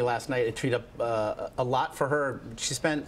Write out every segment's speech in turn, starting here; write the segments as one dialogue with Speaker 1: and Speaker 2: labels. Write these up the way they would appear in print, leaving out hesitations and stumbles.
Speaker 1: me last night. It treated up a lot for her. She spent,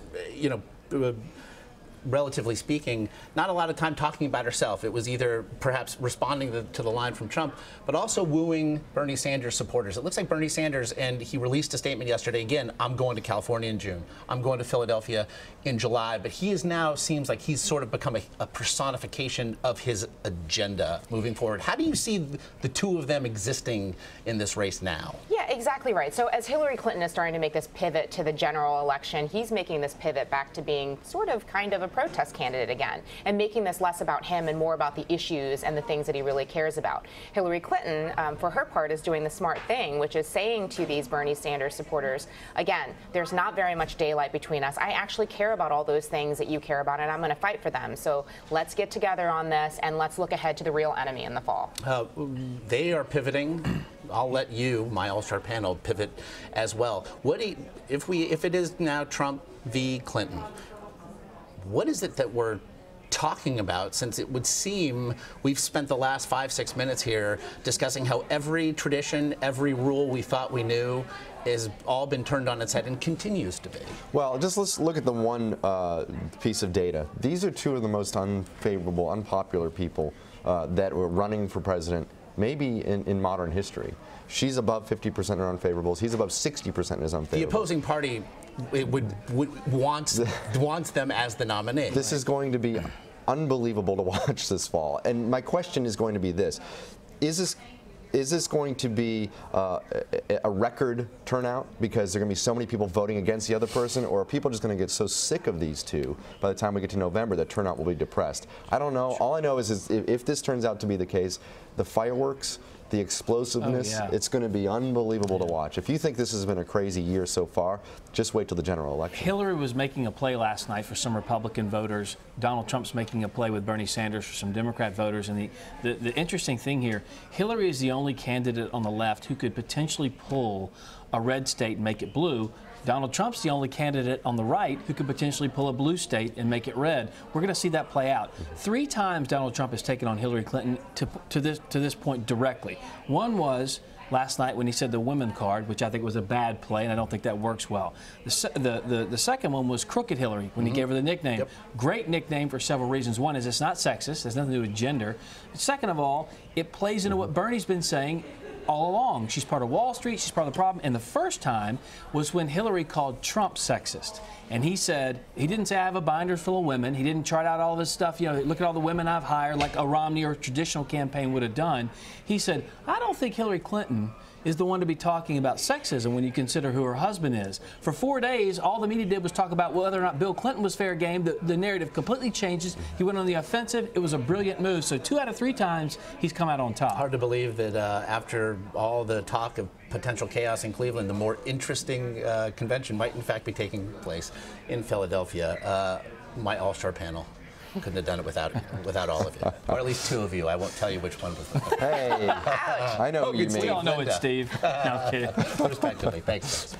Speaker 1: relatively speaking, not a lot of time talking about herself. It was either perhaps responding to the line from Trump, but also wooing Bernie Sanders supporters. It looks like Bernie Sanders, and he released a statement yesterday, again, I'm going to California in June. I'm going to Philadelphia in July. But he is now, seems like he's sort of become a personification of his agenda moving forward. How do you see the two of them existing in this race now?
Speaker 2: Yeah, exactly right. So as Hillary Clinton is starting to make this pivot to the general election, he's making this pivot back to being sort of kind of a protest candidate again, and making this less about him and more about the issues and the things that he really cares about. Hillary Clinton, for her part, is doing the smart thing, which is saying to these Bernie Sanders supporters, again, there's not very much daylight between us. I actually care about all those things that you care about, and I'm going to fight for them. So let's get together on this, and let's look ahead to the real enemy in the fall.
Speaker 1: They are pivoting. I'll let you, my all-star panel, pivot as well. If it is now Trump v. Clinton, what is it that we're talking about, since it would seem we've spent the last 5-6 minutes here discussing how every tradition, every rule we thought we knew has all been turned on its head and continues to be? Well,
Speaker 3: just let's look at the one piece of data. These are two of the most unfavorable, unpopular people that were running for president maybe in modern history. She's above 50% in her unfavorables. He's above 60% in his unfavorables. The
Speaker 1: opposing party wants them as the nominee.
Speaker 3: This is going to be unbelievable to watch this fall. And my question is going to be this: Is this going to be a record turnout because there are going to be so many people voting against the other person, or are people just going to get so sick of these two by the time we get to November that turnout will be depressed? I don't know. All I know is if this turns out to be the case, the fireworks, the explosiveness, it's going to be unbelievable to watch. If you think this has been a crazy year so far, just wait till the general election.
Speaker 4: Hillary was making a play last night for some Republican voters. Donald Trump's making a play with Bernie Sanders for some Democrat voters. And the interesting thing here, Hillary is the only candidate on the left who could potentially pull a red state and make it blue. Donald Trump's the only candidate on the right who could potentially pull a blue state and make it red. We're going to see that play out. 3 times Donald Trump has taken on Hillary Clinton to this point directly. One was last night when he said the women card, which I think was a bad play, and I don't think that works well. The second one was Crooked Hillary, when he gave her the nickname. Yep. Great nickname for several reasons. One is it's not sexist. It has nothing to do with gender. Second of all, it plays into what Bernie's been saying all along. She's part of Wall Street. She's part of the problem. And the first time was when Hillary called Trump sexist. And he said, he didn't say I have a binder full of women. He didn't chart out all this stuff, look at all the women I've hired like a Romney or traditional campaign would have done. He said, I don't think Hillary Clinton is the one to be talking about sexism when you consider who her husband is. For 4 days, all the media did was talk about whether or not Bill Clinton was fair game. The narrative completely changes. He went on the offensive. It was a brilliant move. So 2 out of 3 times, he's come out on top.
Speaker 1: Hard to believe that after all the talk of potential chaos in Cleveland, the more interesting convention might in fact be taking place in Philadelphia. My all-star panel couldn't have done it without all of you, or at least 2 of you. I won't tell you which one was.
Speaker 3: Hey, I know you mean.
Speaker 4: We all know it's Steve. No, I'm kidding.
Speaker 1: Respectively. Thanks, guys.